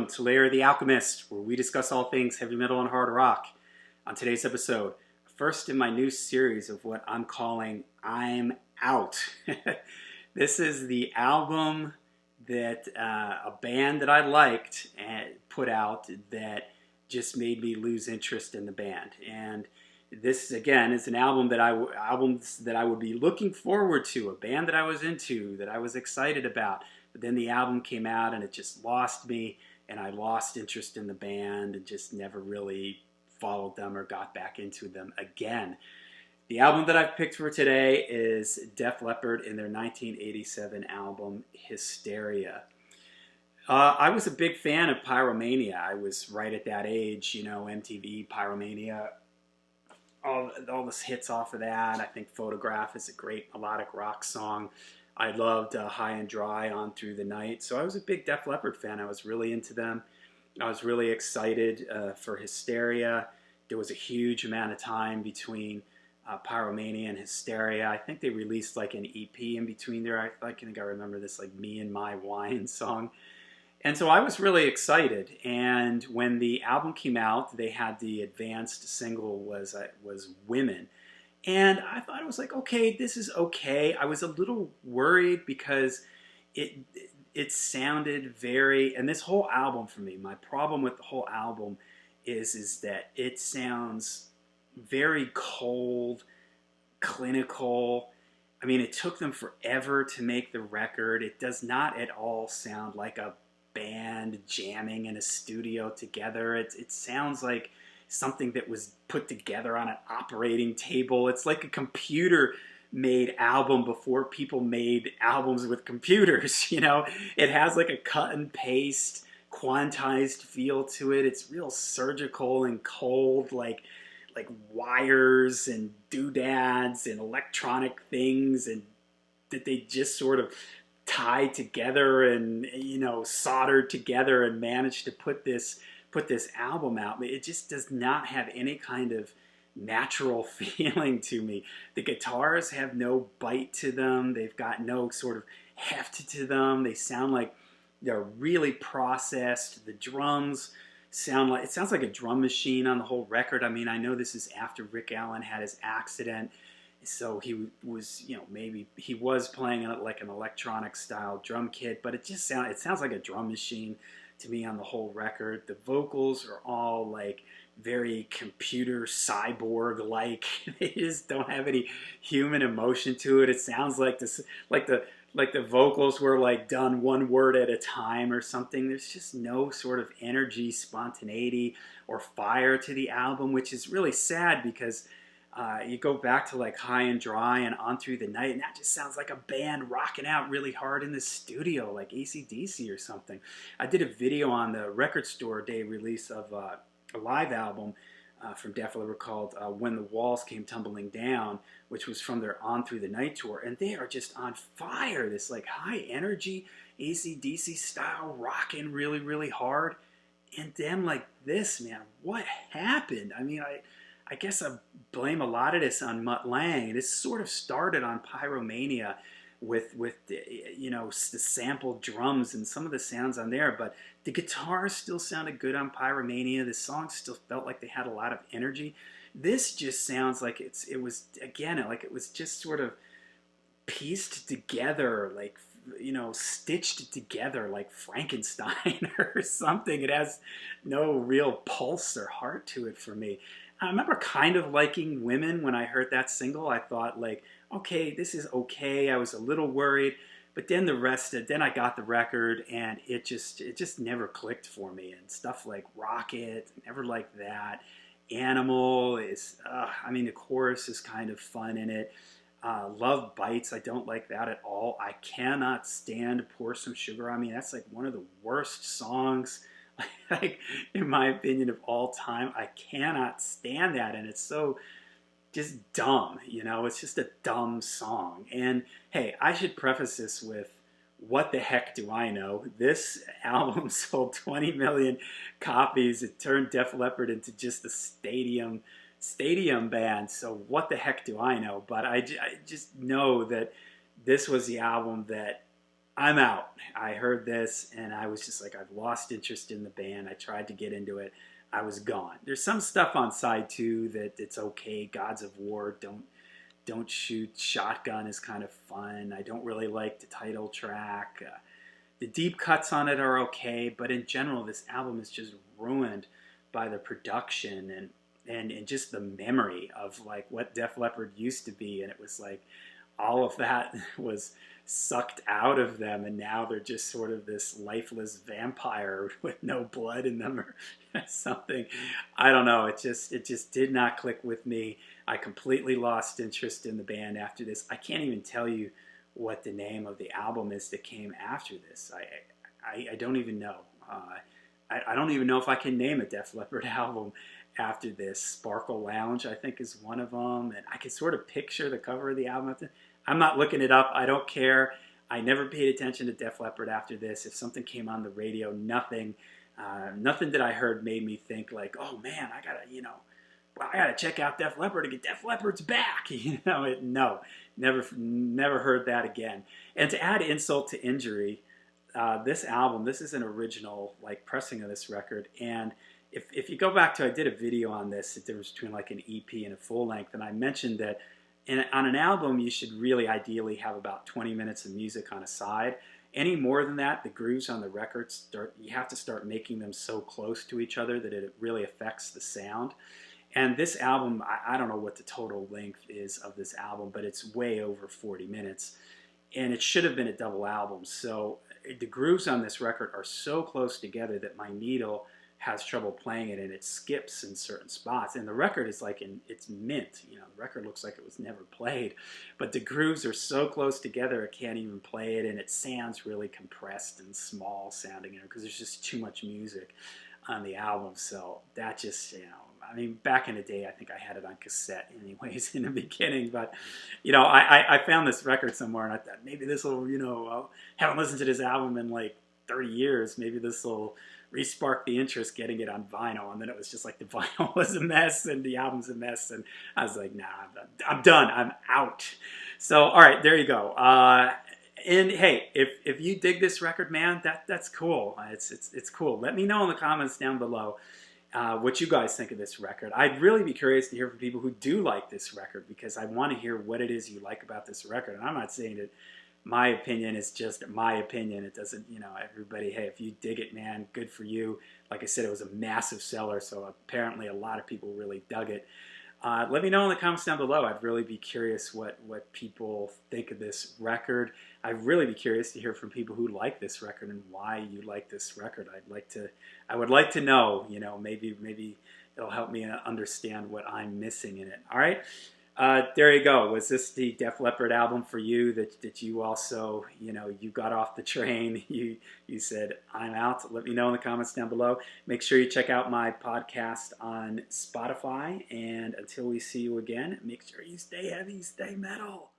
Welcome to Layer the Alchemist, where we discuss all things heavy metal and hard rock. On today's episode, first in my new series of what I'm calling I'm Out. This is the album that a band that I liked and put out that just made me lose interest in the band. And this again is an albums that I would be looking forward to, a band that I was into, that I was excited about. But then the album came out and it just lost me, and I lost interest in the band and just never really followed them or got back into them again. The album that I've picked for today is Def Leppard in their 1987 album Hysteria. I was a big fan of Pyromania. I was right at that age, MTV, Pyromania, all the hits off of that. I think Photograph is a great melodic rock song. I loved High and Dry, On Through the Night. So I was a big Def Leppard fan. I was really into them. I was really excited for Hysteria. There was a huge amount of time between Pyromania and Hysteria. I think they released like an EP in between there. I think I remember this like Me and My Wine song. And so I was really excited. And when the album came out, they had the advanced single was Women. And I thought it was like, okay, this is okay. I was a little worried because it sounded very, and this whole album for me, my problem with the whole album is that it sounds very cold, clinical. I mean, it took them forever to make the record. It does not at all sound like a band jamming in a studio together. It sounds like something that was put together on an operating table. It's like a computer-made album before people made albums with computers, It has like a cut and paste, quantized feel to it. It's real surgical and cold, like wires and doodads and electronic things, and that they just sort of tied together and, soldered together and managed to put this album out. It just does not have any kind of natural feeling to me. The guitars have no bite to them. They've got no sort of heft to them. They sound like they're really processed. The drums it sounds like a drum machine on the whole record. I mean, I know this is after Rick Allen had his accident, so he was, maybe he was playing like an electronic style drum kit, but it sounds like a drum machine to me on the whole record. The vocals are all like very computer cyborg like. They just don't have any human emotion to it. It sounds like the vocals were like done one word at a time or something. There's just no sort of energy, spontaneity, or fire to the album, which is really sad because you go back to like High and Dry and On Through the Night, and that just sounds like a band rocking out really hard in the studio, like AC/DC or something. I did a video on the Record Store Day release of a live album from Def Leppard called When the Walls Came Tumbling Down, which was from their On Through the Night tour, and they are just on fire. This like high energy AC/DC style, rocking really, really hard. And then like this, man, what happened? I mean, I guess I blame a lot of this on Mutt Lange. This sort of started on Pyromania with the sampled drums and some of the sounds on there, but the guitars still sounded good on Pyromania. The songs still felt like they had a lot of energy. This just sounds like it was just sort of pieced together, like stitched together like Frankenstein or something. It has no real pulse or heart to it for me. I remember kind of liking Women when I heard that single. I thought like, okay, this is okay. I was a little worried, but then then I got the record and it just never clicked for me. And stuff like Rocket, never liked that. Animal is, the chorus is kind of fun in it. Love Bites, I don't like that at all. I cannot stand Pour Some Sugar on Me. That's like one of the worst songs, like in my opinion, of all time. I cannot stand that, and it's so just dumb, it's just a dumb song. And hey, I should preface this with, what the heck do I know? This album sold 20 million copies. It turned Def Leppard into just a stadium band. So what the heck do I know? But I just know that this was the album that I'm out. I heard this and I was just like, I've lost interest in the band. I tried to get into it. I was gone. There's some stuff on side two that it's okay. Gods of War, don't shoot. Shotgun is kind of fun. I don't really like the title track. The deep cuts on it are okay, but in general, this album is just ruined by the production and just the memory of like what Def Leppard used to be, and it was like all of that was sucked out of them, and now they're just sort of this lifeless vampire with no blood in them or something. I don't know. It just did not click with me. I completely lost interest in the band after this. I can't even tell you what the name of the album is that came after this. I don't even know. I don't even know if I can name a Def Leppard album after this. Sparkle Lounge, I think, is one of them, and I can sort of picture the cover of the album. I'm not looking it up. I don't care. I never paid attention to Def Leppard after this. If something came on the radio, nothing that I heard made me think like, oh man, I gotta check out Def Leppard to get Def Leppard's back. No, never heard that again. And to add insult to injury, this album, this is an original like pressing of this record, and if you go back to, I did a video on this, the difference between like an EP and a full length, and I mentioned that on an album you should really ideally have about 20 minutes of music on a side. Any more than that, the grooves on the record you have to start making them so close to each other that it really affects the sound. And this album, I don't know what the total length is of this album, but it's way over 40 minutes. And it should have been a double album. So the grooves on this record are so close together that my needle has trouble playing it, and it skips in certain spots. And the record is like it's mint. The record looks like it was never played. But the grooves are so close together, I can't even play it, and it sounds really compressed and small sounding, because there's just too much music on the album. So that just, I mean, back in the day, I think I had it on cassette anyways in the beginning. But, I found this record somewhere, and I thought maybe this will, I haven't listened to this album in like 30 years. Maybe this will re-spark the interest getting it on vinyl. And then it was just like the vinyl was a mess and the album's a mess. And I was like, nah, I'm done. I'm out. So, all right, there you go. And hey, if you dig this record, man, that's cool. It's cool. Let me know in the comments down below what you guys think of this record. I'd really be curious to hear from people who do like this record, because I want to hear what it is you like about this record. And I'm not saying that my opinion is just my opinion. It doesn't, everybody, hey, if you dig it, man, good for you. Like I said, it was a massive seller, so apparently a lot of people really dug it. Let me know in the comments down below. I'd really be curious what people think of this record. I'd really be curious to hear from people who like this record and why you like this record. I would like to know, maybe it'll help me understand what I'm missing in it. All right. There you go. Was this the Def Leppard album for you that you also, you got off the train, you said, I'm out? Let me know in the comments down below. Make sure you check out my podcast on Spotify, and until we see you again, make sure you stay heavy, stay metal.